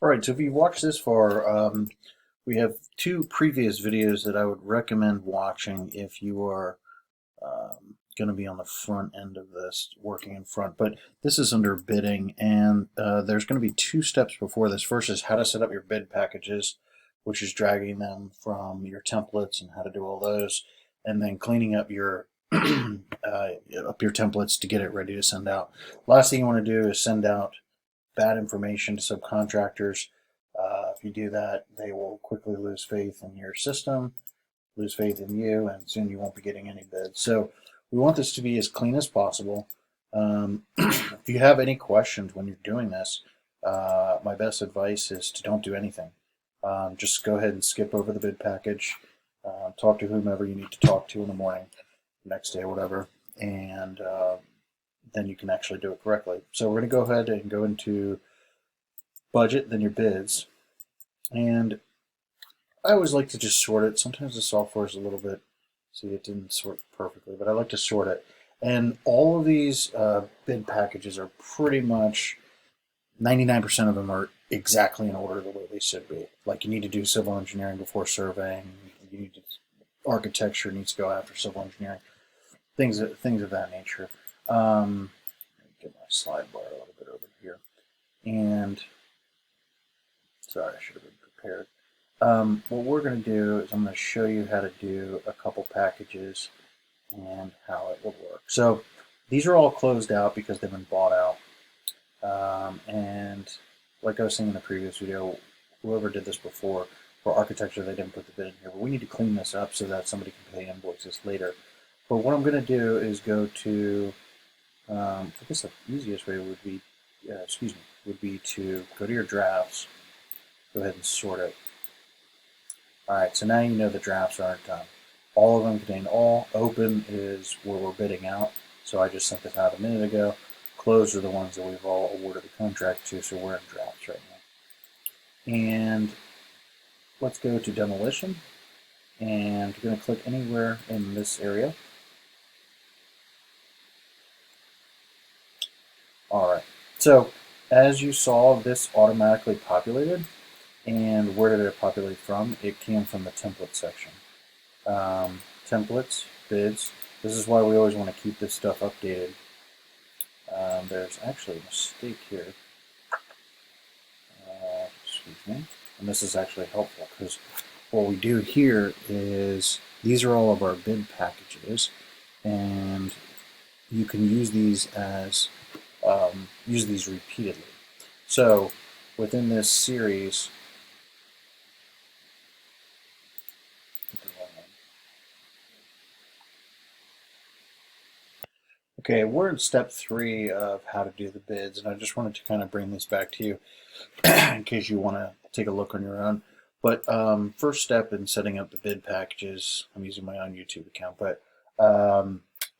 All right, so if you watched this far, we have two previous videos that I would recommend watching if you are going to be on the front end of this, working in front. But this is under bidding, and there's going to be two steps before this. First is how to set up your bid packages, which is dragging them from your templates and how to do all those, and then cleaning up your up your templates to get it ready to send out. Last thing you want to do is send out bad information to subcontractors. If you do that, they will quickly lose faith in your system, lose faith in you, and soon you won't be getting any bids. So we want this to be as clean as possible. If you have any questions when you're doing this, my best advice is to don't do anything. Just go ahead and skip over the bid package, talk to whomever you need to talk to in the morning, next day, whatever, and then you can actually do it correctly. So we're going to go ahead and go into budget, then your bids. And I always like to just sort it. Sometimes the software is a little bit, see, it didn't sort perfectly, but I like to sort it. And all of these bid packages are pretty much 99% of them are exactly in order the way they should be. Like you need to do civil engineering before surveying. You need to, architecture needs to go after civil engineering. Things of that nature. Get my slide bar a little bit over here. And sorry, I should have been prepared. What we're going to do is I'm going to show you how to do a couple packages and how it will work. So these are all closed out because they've been bought out. And like I was saying in the previous video, whoever did this before, for architecture, they didn't put the bid in here. But we need to clean this up so that somebody can pay invoices later. But what I'm going to do is go to, I guess the easiest way would be, would be to go to your drafts, go ahead and sort it. All right, so now you know the drafts aren't done. All of them contain all. Open is where we're bidding out. So I just sent this out a minute ago. Closed are the ones that we've all awarded the contract to, so we're in drafts right now. And let's go to demolition. And you're going to click anywhere in this area. All right, so as you saw, this automatically populated. And where did it populate from? It came from the template section. Templates, bids. This is why we always want to keep this stuff updated. There's actually a mistake here. Excuse me. And this is actually helpful because what we do here is these are all of our bid packages, and you can use these as use these repeatedly. So within this series, okay, we're in step 3 of how to do the bids, and I just wanted to kind of bring this back to you in case you want to take a look on your own. But first step in setting up the bid packages, I'm using my own YouTube account, but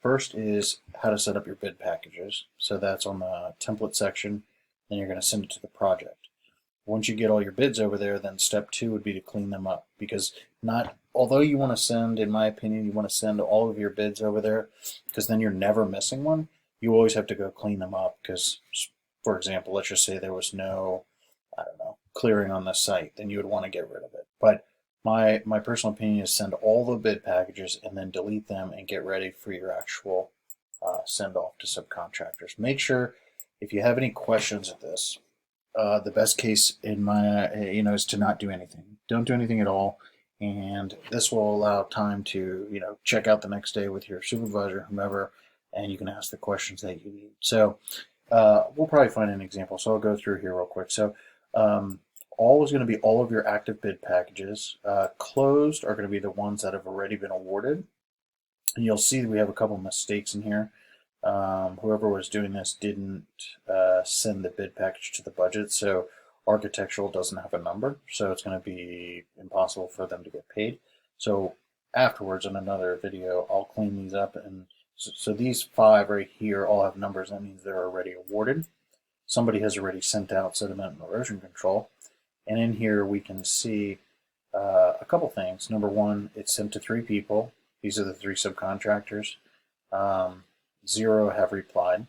first is how to set up your bid packages. So that's on the template section, then you're going to send it to the project. Once you get all your bids over there, then step 2 would be to clean them up, because although you want to send, in my opinion, you want to send all of your bids over there, because then you're never missing one. You always have to go clean them up, because, for example, let's just say there was no, I don't know, clearing on the site, then you would want to get rid of it. But my personal opinion is send all the bid packages and then delete them and get ready for your actual send off to subcontractors. Make sure, if you have any questions of this, the best case in my, is to not do anything. Don't do anything at all, and this will allow time to, check out the next day with your supervisor, whomever, and you can ask the questions that you need. So we'll probably find an example. So I'll go through here real quick. So all is going to be all of your active bid packages. Closed are going to be the ones that have already been awarded, and you'll see we have a couple mistakes in here. Whoever was doing this didn't send the bid package to the budget, so architectural doesn't have a number, so it's going to be impossible for them to get paid. So afterwards, in another video, I'll clean these up, and so these 5 right here all have numbers. That means they're already awarded. Somebody has already sent out sediment and erosion control, and in here we can see a couple things. Number 1, it's sent to 3 people. These are the 3 subcontractors. 0 have replied,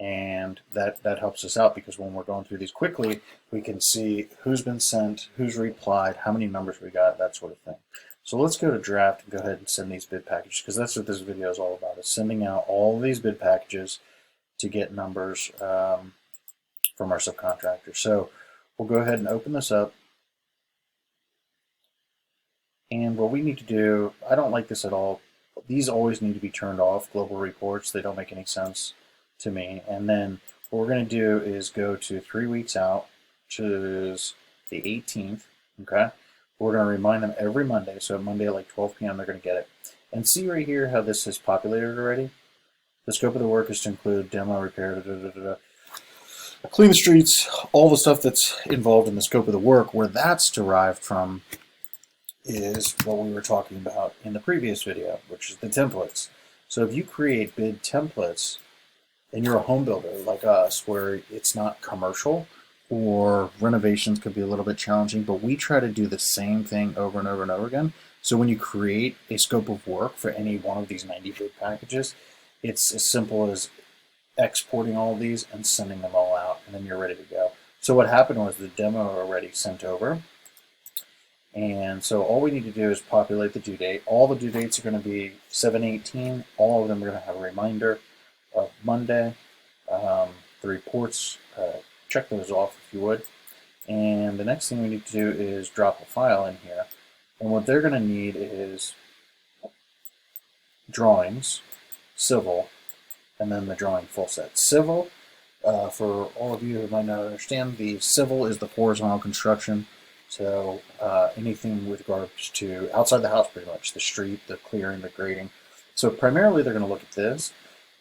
And that helps us out because when we're going through these quickly, we can see who's been sent, who's replied, how many numbers we got, that sort of thing. So let's go to draft and go ahead and send these bid packages, because that's what this video is all about, is sending out all of these bid packages to get numbers from our subcontractors. So we'll go ahead and open this up. And what we need to do, I don't like this at all. These always need to be turned off, global reports. They don't make any sense to me. And then what we're going to do is go to 3 weeks out, which is the 18th. Okay. We're going to remind them every Monday. So Monday at like 12 p.m. they're going to get it. And see right here how this is populated already. The scope of the work is to include demo, repair, clean the streets, all the stuff that's involved in the scope of the work. Where that's derived from is what we were talking about in the previous video, which is the templates. So if you create bid templates and you're a home builder like us, where it's not commercial or renovations could be a little bit challenging, but we try to do the same thing over and over and over again. So when you create a scope of work for any one of these 90 bid packages, it's as simple as exporting all of these and sending them all out, and then you're ready to go. So what happened was the demo already sent over. And so all we need to do is populate the due date. All the due dates are going to be 7/18. All of them are going to have a reminder of Monday. The reports, check those off if you would. And the next thing we need to do is drop a file in here. And what they're going to need is drawings, civil, and then the drawing full set. Civil, for all of you who might not understand, the civil is the horizontal construction. So anything with regards to outside the house, pretty much, the street, the clearing, the grading. So primarily they're going to look at this,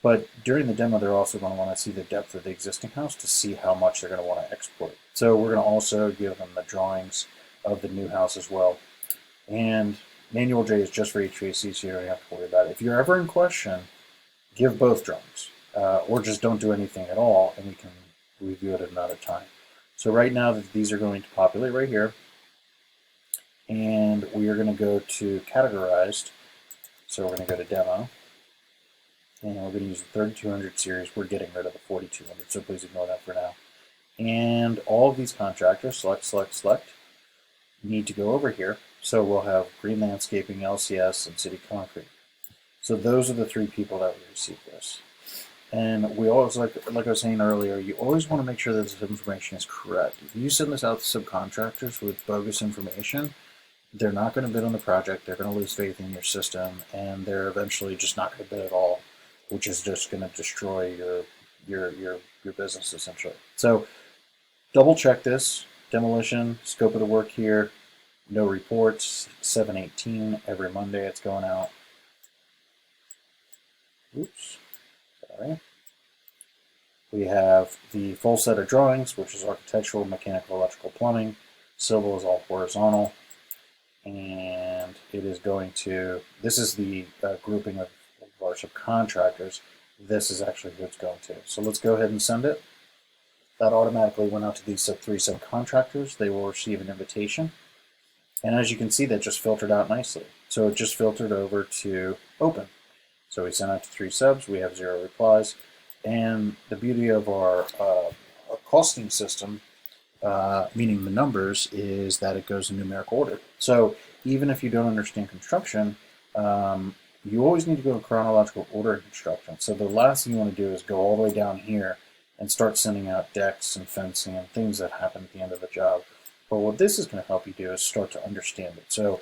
but during the demo they're also going to want to see the depth of the existing house to see how much they're going to want to export. So we're going to also give them the drawings of the new house as well. And Manual J is just for HVAC, so you don't have to worry about it. If you're ever in question, give both drawings, or just don't do anything at all, and we can review it at another time. So right now these are going to populate right here, and we are going to go to categorized. So we're going to go to demo, and we're going to use the 3200 series. We're getting rid of the 4200, so please ignore that for now. And all of these contractors, select, select, select, need to go over here. So we'll have Green Landscaping, LCS, and City Concrete. So those are the 3 people that will receive this. And we always, like I was saying earlier, you always want to make sure that this information is correct. If you send this out to subcontractors with bogus information, they're not going to bid on the project, they're going to lose faith in your system, and they're eventually just not going to bid at all, which is just going to destroy your business essentially. So double check this. Demolition, scope of the work here, no reports, 7/18, every Monday it's going out. Oops. Sorry. We have the full set of drawings, which is architectural, mechanical, electrical, plumbing. Civil is all horizontal. And it is going to, this is the grouping of our subcontractors. This is actually who it's going to. So let's go ahead and send it. That automatically went out to these 3 subcontractors. They will receive an invitation. And as you can see, that just filtered out nicely. So it just filtered over to open. So we sent out to 3 subs, we have 0 replies, and the beauty of our costing system, meaning the numbers, is that it goes in numerical order. So even if you don't understand construction, you always need to go in chronological order in construction. So the last thing you want to do is go all the way down here and start sending out decks and fencing and things that happen at the end of the job. But what this is going to help you do is start to understand it. So,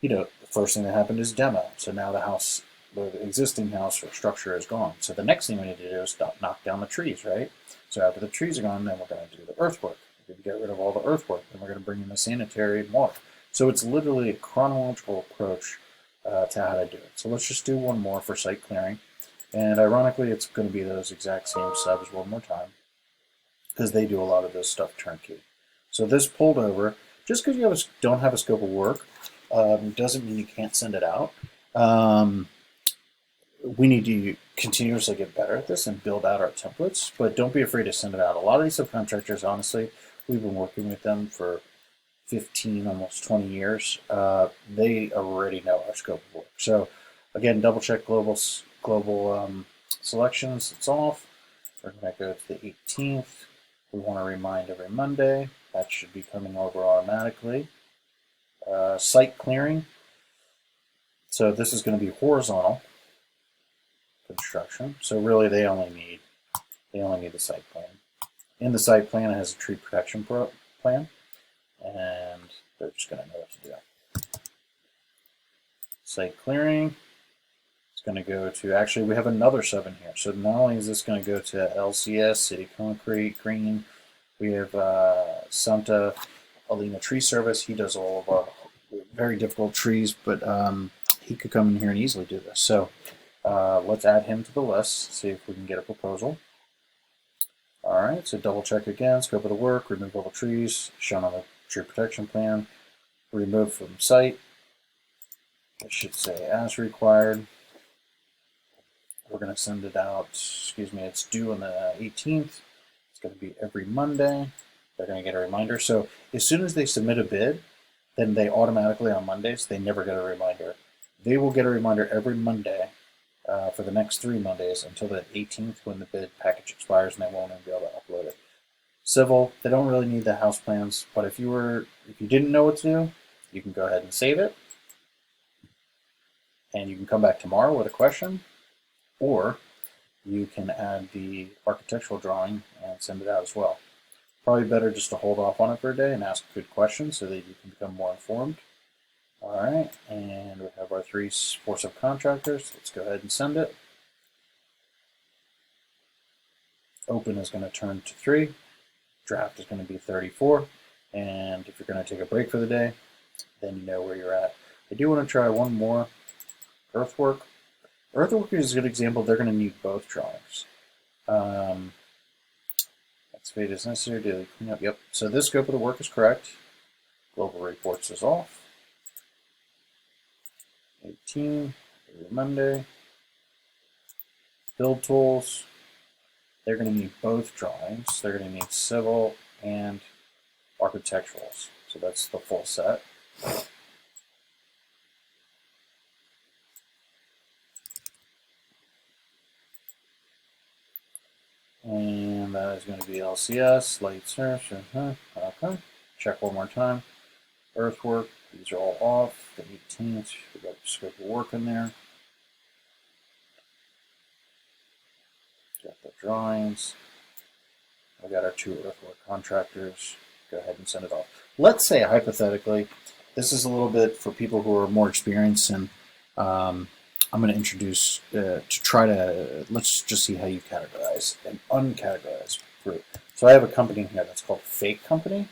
the first thing that happened is demo. So now the existing house or structure is gone. So the next thing we need to do is knock down the trees, right? So after the trees are gone, then we're going to do the earthwork. We're going to get rid of all the earthwork, and we're going to bring in the sanitary and water. So it's literally a chronological approach to how to do it. So let's just do one more for site clearing. And ironically, it's going to be those exact same subs one more time, because they do a lot of this stuff turnkey. So this pulled over. Just because you don't have a scope of work doesn't mean you can't send it out. We need to continuously get better at this and build out our templates, but don't be afraid to send it out. A lot of these subcontractors, honestly, we've been working with them for 15, almost 20 years. They already know our scope of work. So again, double check global selections. It's off. We're going to go to the 18th. We want to remind every Monday. That should be coming over automatically. Site clearing. So this is going to be horizontal construction. So really, they only need the site plan. In the site plan, it has a tree protection plan, and they're just going to know what to do. Site clearing. It's going to go to, actually, we have another sub in here. So not only is this going to go to LCS, City Concrete, Green, we have Santa Alina Tree Service. He does all of our very difficult trees, but he could come in here and easily do this. So let's add him to the list, see if we can get a proposal. All right, so double check again, scope of the work, remove all the trees, shown on the tree protection plan, remove from site. It should say as required. We're going to send it out, it's due on the 18th. It's going to be every Monday. They're going to get a reminder. So as soon as they submit a bid, then they automatically on Mondays, they never get a reminder. They will get a reminder every Monday for the next 3 Mondays until the 18th when the bid package expires, and they won't even be able to upload it. Civil, they don't really need the house plans, but if you didn't know what to do, you can go ahead and save it. And you can come back tomorrow with a question, or you can add the architectural drawing and send it out as well. Probably better just to hold off on it for a day and ask good questions so that you can become more informed. All right, and we have our 4 subcontractors. Let's go ahead and send it. Open is going to turn to 3. Draft is going to be 34. And if you're going to take a break for the day, then you know where you're at. I do want to try one more. Earthwork. Earthwork is a good example. They're going to need both drawings. Excavate is necessary. Daily cleanup. Yep. So this scope of the work is correct. Global reports is off. 18. Every Monday. Build tools. They're going to need both drawings. They're going to need civil and architecturals. So that's the full set. And that is going to be LCS, light search. Okay. Check one more time. Earthwork, these are all off. The 18th, we got the scope of work in there. Got the drawings. We got our 2 earthwork contractors. Go ahead and send it off. Let's say, hypothetically, this is a little bit for people who are more experienced, and I'm going to introduce let's just see how you categorize and uncategorize group. So I have a company here that's called Fake Company,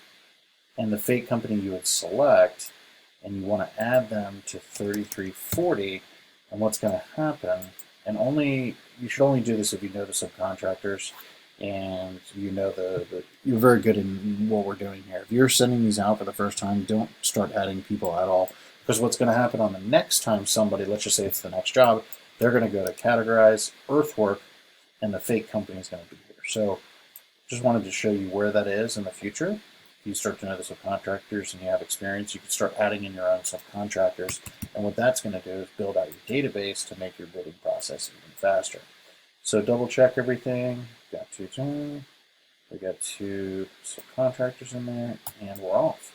and the Fake Company you would select, and you want to add them to 3340, and what's going to happen, and you should only do this if you know the subcontractors, and you know you're very good in what we're doing here. If you're sending these out for the first time, don't start adding people at all. Because what's going to happen on the next time somebody, let's just say it's the next job, they're going to go to categorize earthwork, and the Fake Company is going to be here. So just wanted to show you where that is in the future. If you start to know the subcontractors and you have experience, you can start adding in your own subcontractors. And what that's going to do is build out your database to make your bidding process even faster. So double check everything. We got 2 subcontractors in there, and we're off.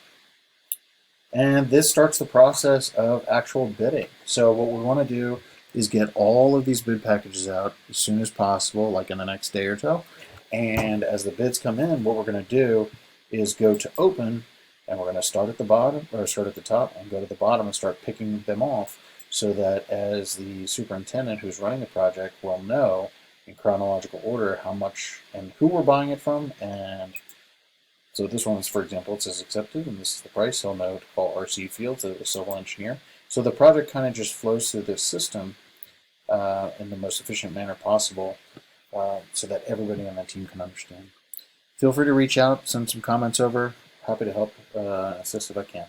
And this starts the process of actual bidding. So what we want to do is get all of these bid packages out as soon as possible, like in the next day or so. And as the bids come in, what we're going to do is go to open, and we're going to start at the bottom, or start at the top and go to the bottom and start picking them off, so that as the superintendent who's running the project will know in chronological order how much and who we're buying it from. And so this one is, for example, it says accepted, and this is the price. He'll know to call RC Fields, the civil engineer. So the project kind of just flows through this system in the most efficient manner possible, so that everybody on that team can understand. Feel free to reach out, send some comments over. Happy to help assist if I can.